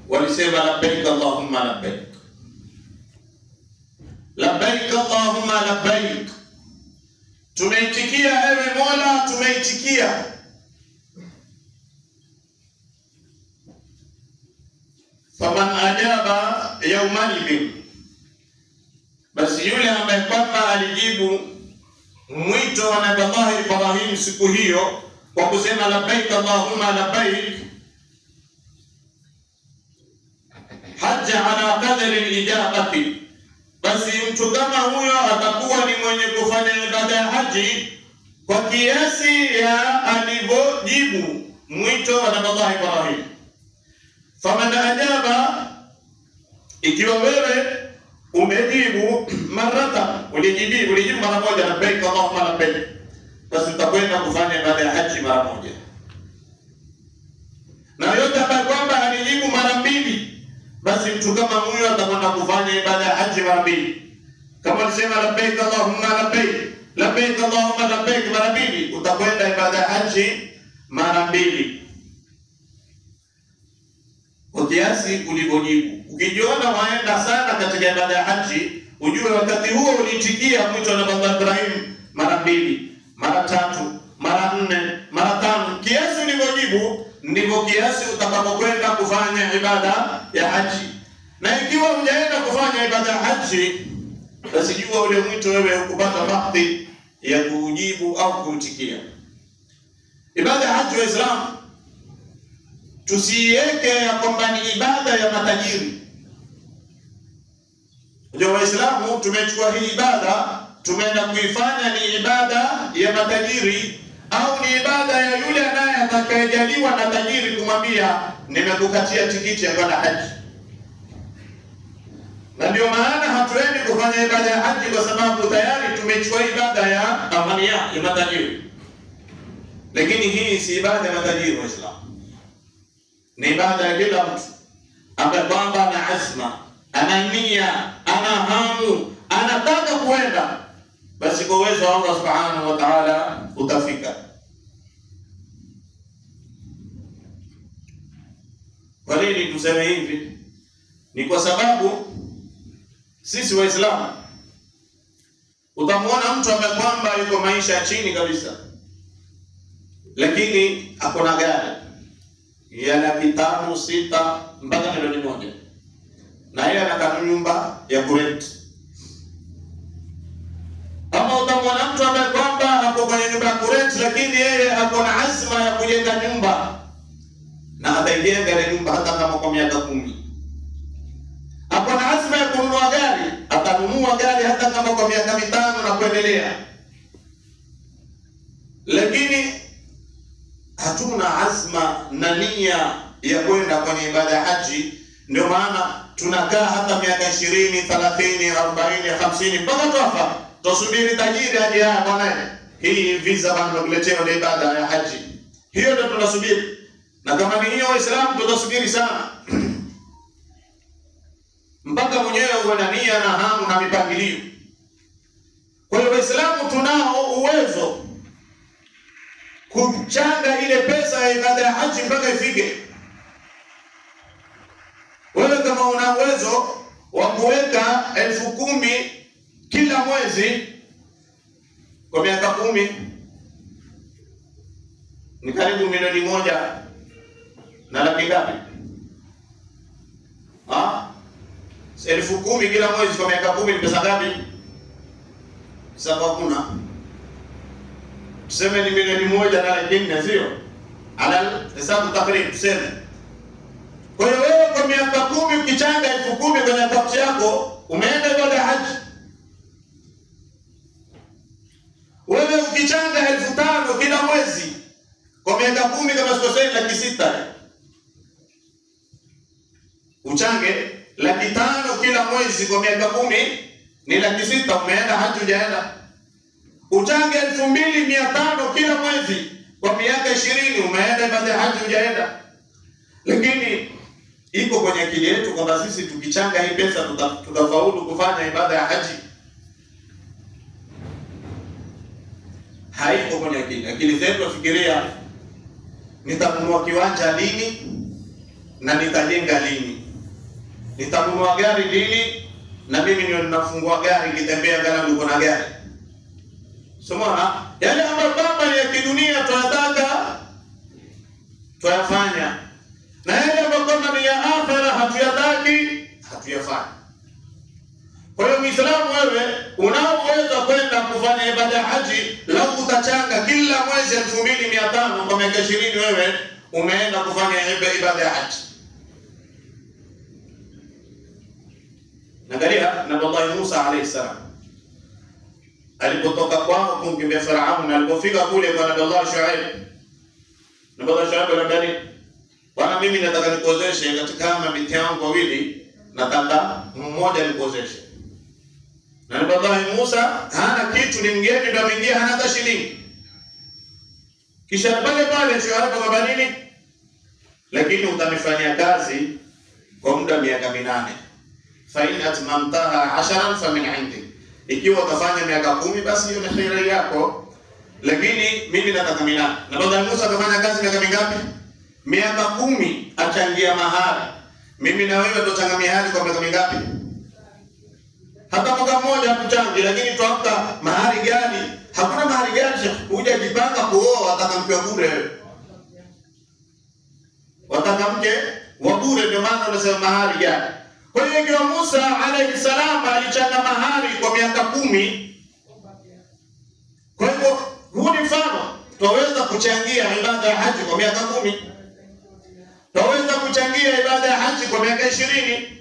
walisema labbaik Allahumma labbaik, labbaik Allahumma labbaik, tumeitikia ewe Mola, tumeitikia. Faman ajaba yawmaidhin, basi yule ambaye kwamba alijibu mwito wa Nabii Allah Ibrahim siku hiyo kwa kusema labbaik Allahumma labbaik, hajja ala qadri al-ijabati, basi mtu kama huyo atakuwa ni mwenye kufanya ibada ya haji kwa kiasi ya alivyojibu mwito wa Nabii Allah Ibrahim. Faman ajaba, ikiwa wewe umejibu marata, ulijibu mara moja labbaik Allahumma labbaik, basi utakwenda kufanya ibada ya haji mara moja. Na yote ambaye kwamba alijibu mara mbili, basi mtu kama huyo atakwenda kufanya ibada ya haji mara mbili. Kama alisema labbaik Allahumma labbaik, labbaik Allahumma labbaik mara mbili, utakwenda ibada ya haji mara mbili kwa kiasi ulivyojibu. Ukijiona waenda sana katika ibada ya haji, ujue wakati huo uliitikia mwito wa Nabii Ibrahim mara mbili, mara tatu, mara nne, mara tano. Kiasi ulivyojibu ndivyo kiasi utakapokwenda kufanya ibada ya haji. Na ikiwa hujaenda kufanya ibada ya haji, basi jua ule mwito wewe hukupata bahati ya kujibu au kuitikia. Ibada ya haji wa Islam tusiweke ya kwamba ni ibada ya matajiri. Ndio Waislamu tumechukua hii ibada tumeenda kuifanya ni ibada ya matajiri, au ni ibada ya yule anaye atakayejaliwa na tajiri kumwambia nimekukatia tikiti ya kwenda haji. Na ndio maana hatuendi kufanya ibada ya haji kwa sababu tayari tumechukua ibada ya aghnia ya matajiri. Lakini hii si ibada ya matajiri wa Islam. Ni ibada ya kila mtu ambaye kwamba ana azma, ana nia, ana hamu, anataka kuenda, basi kwa uwezo wa Allah Subhanahu wa Ta'ala utafika. Kwa nini tuseme hivi? Ni kwa sababu sisi Waislamu utamwona mtu ambaye kwamba yuko maisha ya chini kabisa, lakini akona gari ya $500, $600 mpaka $1,000,000, na yeye anakaa nyumba ya kurent. Ama utamwona mtu ambaye kwamba hapo kwenye nyumba ya kurent, lakini yeye akona azma ya kujenga nyumba, na ataijenga ile nyumba hata kama kwa miaka 10. Akona azma ya kununua gari, atanunua gari hata kama kwa miaka 5 na kuendelea. Lakini hatuna azma na nia ya kwenda kwenye ibada ya haji. Ndio maana tunakaa hata miaka 20, 30, 40, 50 mpaka tufa, tusubiri tajiri aje bwana, hii visa bwana kuletea ile ibada ya haji. Hiyo ndio tunasubiri. Na kama ni hiyo Waislamu tutasubiri sana mpaka mwenyewe uwe na nia na hamu na mipangilio. Kwa hiyo Waislamu tunao uwezo kuchanga ile pesa ya ibada ya haji mpaka ifike. Wewe kama una uwezo wa kuweka 10,000 kila mwezi kwa miaka 10, ni karibu $1,000,000 na laki ngapi? 10,000 kila mwezi kwa miaka 10 ni pesa ngapi? Sababu kuna tuseme ni $1,000,000 na laki 4, sio? Ala hesabu takriban tuseme. Kwa hiyo wewe kwa miaka 10 ukichanga 10,000 kwenye akaunti yako, umeenda ibada ya haji. Wewe ukichanga 5,000 kila mwezi kwa miaka 10 kama sikosei laki 6. Uchange laki 5 kila mwezi kwa miaka 10 ni laki 6, umeenda haji hujaenda. Uchange 2,500 kila mwezi kwa miaka 20, umeenda ibada ya haji hujaenda. Lakini iko kwenye akili yetu kwamba sisi tukichanga hii pesa tutafaulu kufanya ibada ya haji. Haiko kwenye akili zetu. Fikiria, nitanunua kiwanja lini? na nitajenga lini? Nitanunua gari lini? Na mimi ndio ninafungua gari kitembea gala nduko na gari. Somona, yale ambayo baba ya kidunia tunataka tuyafanya. Na yale ambayo kama ni ya akhera hatuyataki, hatuyafanya. Kwa hiyo Muislamu wewe unaoweza kwenda kufanya ibada ya haji, lau utachanga kila mwezi 2500 kwa miaka 20 wewe umeenda kufanya ibada ya haji. Angalia Nabii Musa alayhi salam alipotoka kwao kumkimbia Farao na alipofika kule kwa Nabii Shuaib. Nabii Shuaib anamwambia, "Bwana, mimi nataka nikozeshe katika mabinti yangu wawili, nataka mmoja nikozeshe." Na Nabii Musa hana kitu, ni mgeni ndio ameingia, hana hata shilingi. Kisha pale pale Shuaib akamwambia nini? "Lakini utanifanyia kazi kwa muda miaka 8. Fa in atmamtaha 10 fa min 'indi." Ikiwa utafanya miaka 10 basi hiyo ni kheri yako, lakini mimi nataka 8. Na Nabii Musa akafanya kazi miaka mingapi? Miaka 10 achangia mahari. Mimi na wewe tutachanga mahari kwa miaka mingapi? Hata mwaka mmoja hatuchangi, lakini tuamka mahari gani? Hakuna mahari gani kuja jipanga kuoa wataka mke wa bure. Wataka mke wa bure, ndio maana unasema mahari gani? Kwa hiyo ikiwa Musa alayhi salam alichanga mahari kwa miaka 10, kwa hivyo huu ni mfano. Tunaweza kuchangia ibada ya haji kwa miaka 10. Tunaweza kuchangia ibada ya haji kwa miaka 20.